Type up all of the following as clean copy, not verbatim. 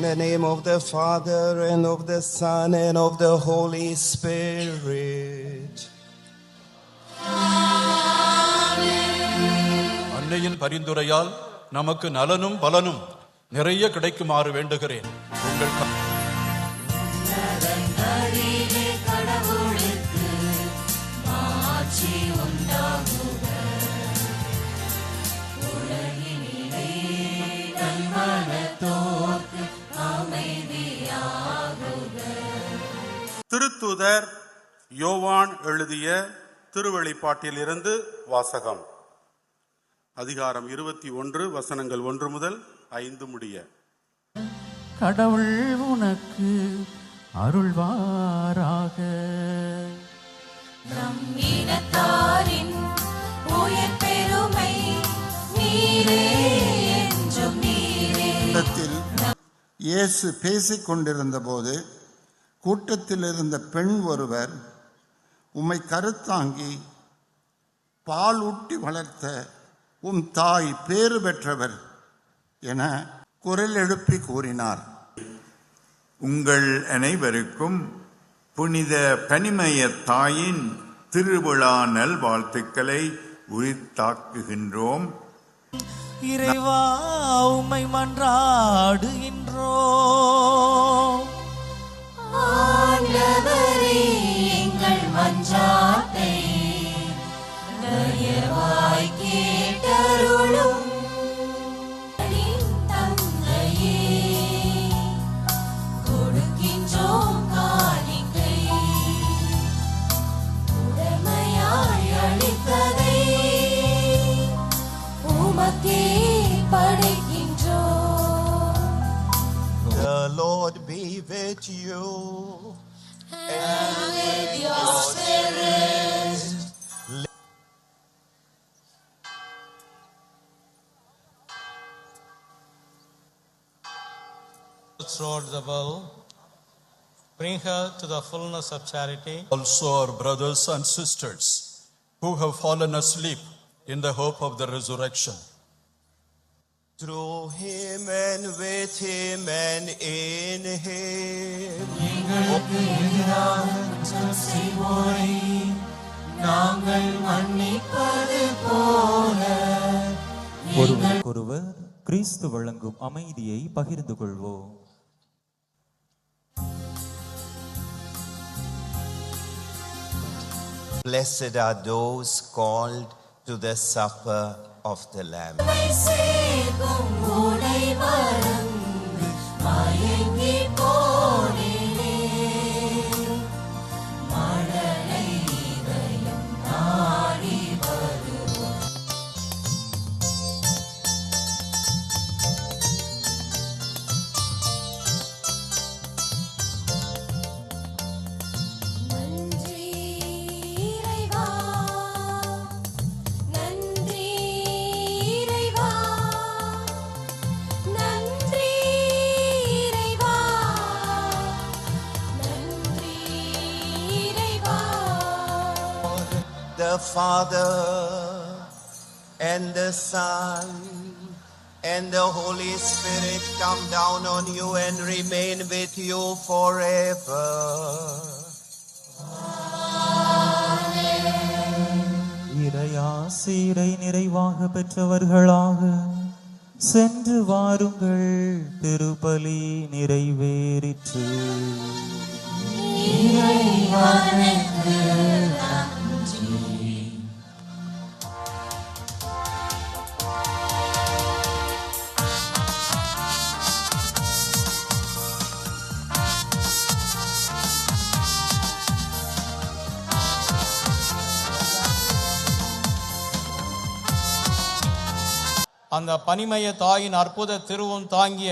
In the name of the Father, and of the Son, and of the Holy Spirit. அன்னையின் பரிந்துரையால் நமக்கு நலனும் பலனும் நிறைய கிடைக்குமாறு வேண்டுகிறேன். உங்கள் திருத்தூதர் யோவான் எழுதிய திருவெளிப்பாட்டிலிருந்து வாசகம். அதிகாரம் 21 வசனங்கள் 1 முதல் 5 முடிய. கடவுள் உனக்கு அருள்வாராக. நம் இனத்தாரின் உயர் பெருமை நீரே என்றும் நீரே. இயேசு பேசிக் கொண்டிருந்த போது கூட்டத்தில் இருந்த பெண் ஒருவர், உம்மை கருத்தாங்கி பால் ஊட்டி வளர்த்த உம் தாய் பேறு பெற்றவர் என குரல் எழுப்பி கூறினார். உங்கள் அனைவருக்கும் புனித பனிமய தாயின் திருவிழா நல்வாழ்த்துக்களை உரித்தாக்குகின்றோம். இறைவா, உம்மை மன்றாடுகின்றோம். ஆண்டவரே, எங்கள் மன்றாட்டை தயவாய் கேட்டருளும். தந்தையே, கொடுக்கின்றோம் காணிக்கை, உடமையாய் அளித்ததை உமக்கே படைக்கின்றோம். The Lord be with you, and with your spirit. Throughout the world, bring her to the fullness of charity. Also our brothers and sisters who have fallen asleep in the hope of the resurrection. through him and with him and in him. எங்களுக்கு எதிராக குற்றம் செய்வோரை நாங்கள் மன்னிப்பது போல ஒருவருக்கொருவர் கிறிஸ்து வழங்கும் அமைதியை பகிர்ந்து கொள்வோம். Blessed are those called to the supper of the Lamb. The Father and the Son and the Holy Spirit come down on you and remain with you forever. இறையாசிரை நிறைவாக பெற்றவர்களாக சென்று வாருங்கள், திருப்பலி நிறைவேறிற்று. அந்த பனிமய தாயின் அற்புத திருவும் தாங்கிய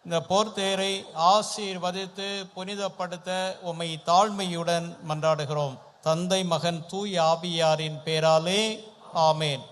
இந்த போர்த்தேரை ஆசீர்வதித்து புனிதப்படுத்த உம்மை தாழ்மையுடன் மன்றாடுகிறோம். தந்தை, மகன், தூய ஆவியாரின் பேராலே ஆமேன்.